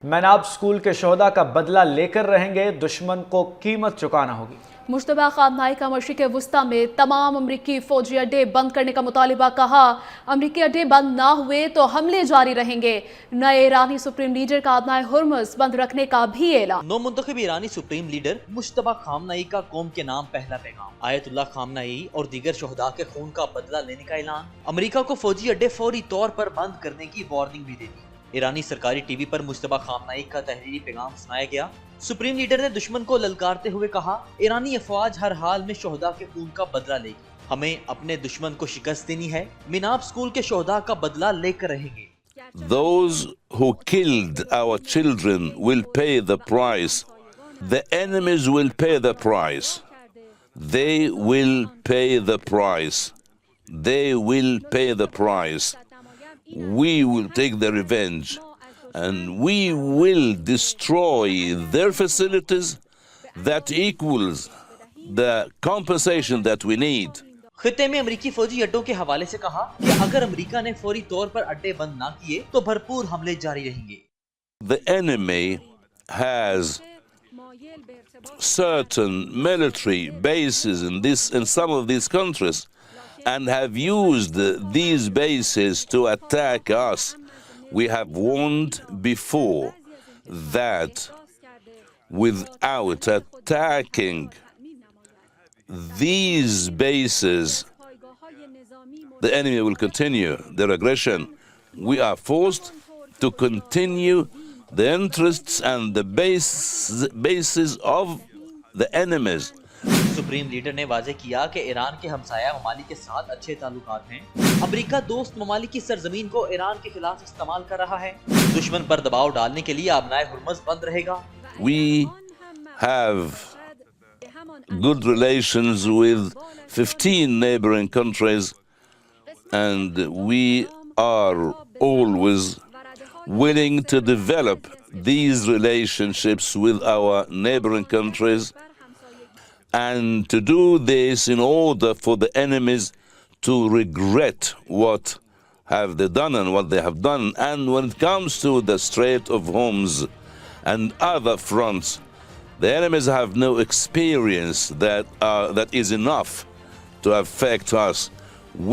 मैनाब school के शोहदा का बदला लेकर रहेंगे, दुश्मन को कीमत चुकाना होगी। मुज्तबा खामनाई का मशरिक़ वुस्ता में तमाम अमरीकी फौजी अड्डे बंद करने का मुतालिबा। कहा, अमरीकी अड्डे बंद ना हुए तो हमले जारी रहेंगे। नए ईरानी सुप्रीम लीडर का आबनाए हुर्मुज़ बंद रखने का भी ऐलान। नौ मुंतखब ईरानी सुप्रीम लीडर मुज्तबा खामनाई का कौम के नाम पहला पैगाम। आयतुल्लाह खामनाई और दीगर शोहदा के खून का बदला लेने का ऐलान। अमरीका को फौजी अड्डे फौरी तौर पर बंद करने की वार्निंग भी दे दी। ईरानी सरकारी टीवी पर मुज्तबा खामनाई का तहरीरी पैगाम सुनाया गया। सुप्रीम लीडर ने दुश्मन को ललकारते हुए कहा, ईरानी अफवाज हर हाल में शोहदा के खून का बदला लेगी। हमें अपने दुश्मन को शिकस्त देनी है। मिनाब स्कूल के शोहदा का बदला लेकर रहेंगे। Those who killed our children will pay the price. The enemies will pay the price. They will pay the price. They will pay the price. We will take the revenge, and we will destroy their facilities. That equals the compensation that we need. खित्ते में अमरीकी फौजी अड्डों के हवाले से कहा कि अगर अमरीका ने फौरी तौर पर अड्डे बंद ना किए तो भरपूर हमले जारी रहेंगे। The enemy has certain military bases in some of these countries, and have used these bases to attack us. We have warned before that without attacking these bases, the enemy will continue their aggression. We are forced to continue the interests and the bases of the enemies. Supreme leader ने वाजे किया कि Iran के हमसाया ममालिक के साथ अच्छे ताल्लुकात हैं। अमरीका दोस्त ममालिक की सरजमीन को ईरान के खिलाफ इस्तेमाल कर रहा है। दुश्मन पर दबाव डालने के लिए आबनाए हुर्मुज़ बंद रहेगा। We have good relations with 15 neighboring countries, and we are always willing to develop these relationships with our neighboring countries, and to do this in order for the enemies to regret what have they done and what they have done. And when it comes to the Strait of Hormuz and other fronts, the enemies have no experience that is enough to affect us.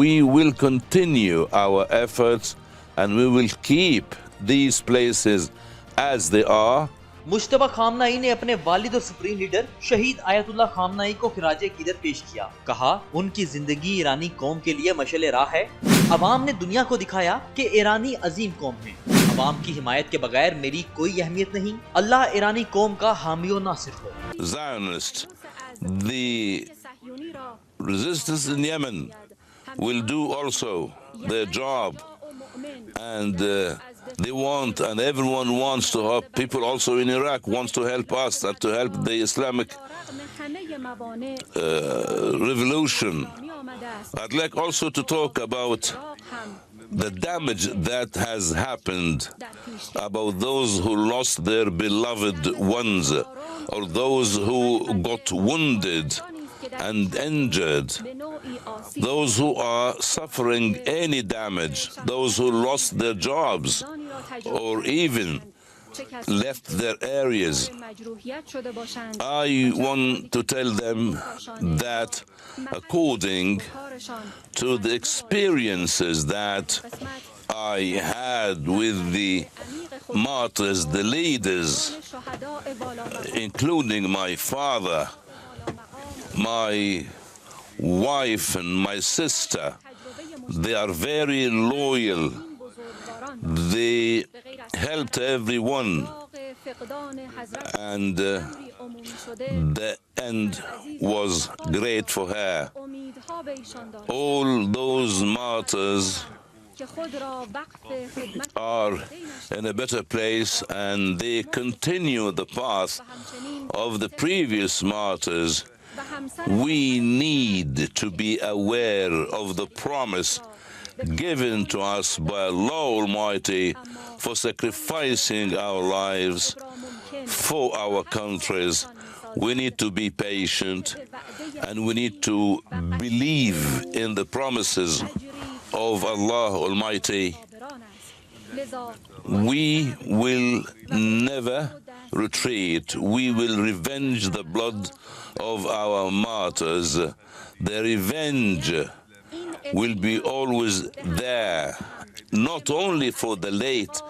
We will continue our efforts, and we will keep these places as they are. Mujtaba खामनाई ने अपने वालिद और supreme leader शहीद Ayatollah खामनाई को खिराजे क़ीदत पेश किया। कहा, उनकी जिंदगी ईरानी कौम के लिए मशअल राह है। अवाम ने दुनिया को दिखाया कि ईरानी अजीम कौम है। अवाम की हिमायत के बगैर मेरी कोई अहमियत नहीं। अल्लाह ईरानी कौम का हामी और नासिर हो। Zionists, the resistance in Yemen will do also their job, and they want, and everyone wants to help. People also in Iraq wants to help us and to help the Islamic revolution. I'd like also to talk about the damage that has happened, about those who lost their beloved ones, or those who got wounded and injured, those who are suffering any damage, those who lost their jobs or even left their areas. I want to tell them that according to the experiences that I had with the martyrs, the leaders, including my father, my wife and my sister, they are very loyal. They helped everyone, and the end was great for her. All those martyrs are in a better place, and they continue the path of the previous martyrs. We need to be aware of the promise given to us by Allah Almighty for sacrificing our lives for our countries. We need to be patient, and we need to believe in the promises of Allah Almighty. We will never retreat. We will revenge the blood of our martyrs. The revenge will be always there, not only for the late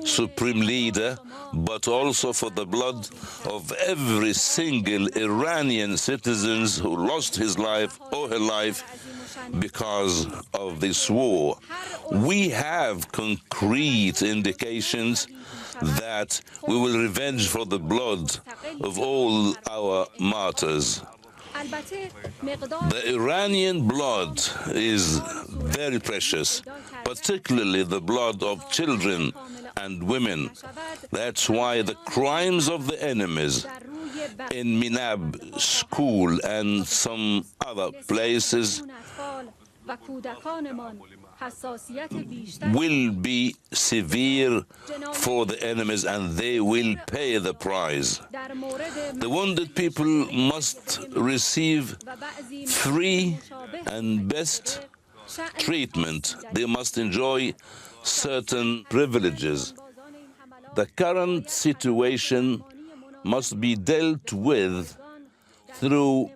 Supreme Leader, but also for the blood of every single Iranian citizen who lost his life or her life because of this war. We have concrete indications that we will revenge for the blood of all our martyrs. The Iranian blood is very precious, particularly the blood of children and women. That's why the crimes of the enemies in Minab school and some other places will be severe for the enemies, and they will pay the price. The wounded people must receive free and best treatment. They must enjoy certain privileges. The current situation must be dealt with through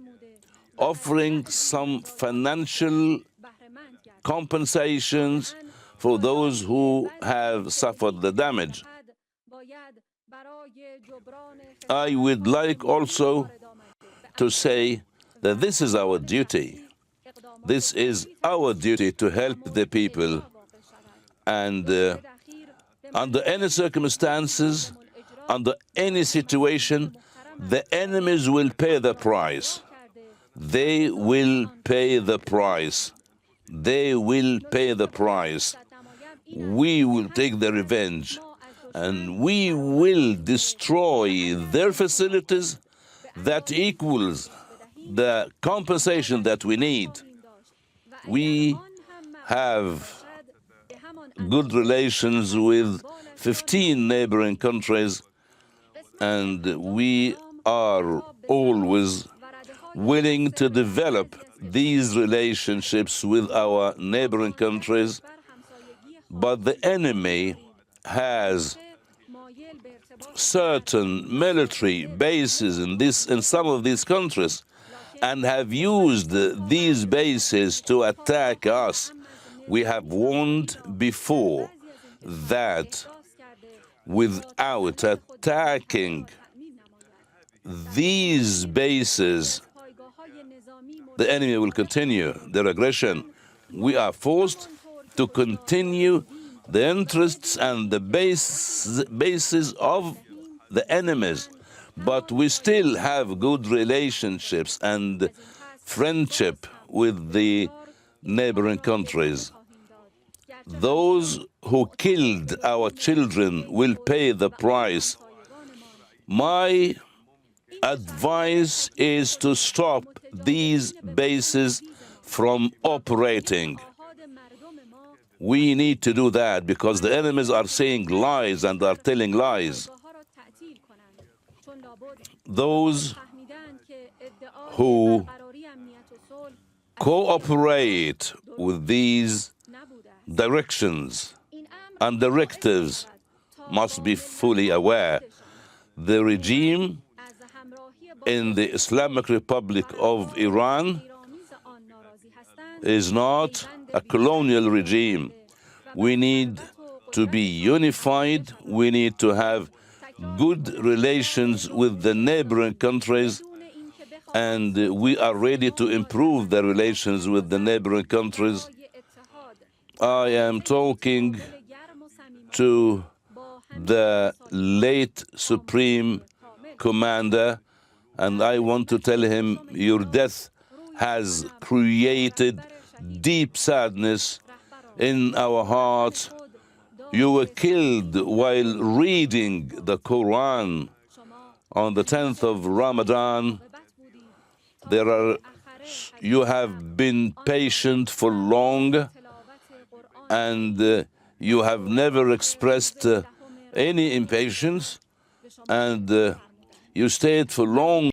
offering some financial compensations for those who have suffered the damage. I would like also to say that this is our duty. This is our duty to help the people. And under any circumstances, under any situation, the enemies will pay the price. They will pay the price. They will pay the price. We will take the revenge, and we will destroy their facilities that equals the compensation that we need. We have good relations with 15 neighboring countries, and we are always willing to develop these relationships with our neighboring countries, but the enemy has certain military bases in some of these countries and have used these bases to attack us. We have warned before that without attacking these bases, the enemy will continue their aggression. We are forced to continue the interests and the bases of the enemies, but we still have good relationships and friendship with the neighboring countries. Those who killed our children will pay the price. My advice is to stop these bases from operating. We need to do that because the enemies are saying lies and are telling lies. Those who cooperate with these directions and directives must be fully aware. The regime in the Islamic Republic of Iran is not a colonial regime. We need to be unified. We need to have good relations with the neighboring countries, and we are ready to improve the relations with the neighboring countries. I am talking to the late Supreme Commander, and I want to tell him your death has created deep sadness in our hearts. You were killed while reading the Quran on the 10th of Ramadan. You have been patient for long, and you have never expressed any impatience, and you stayed for long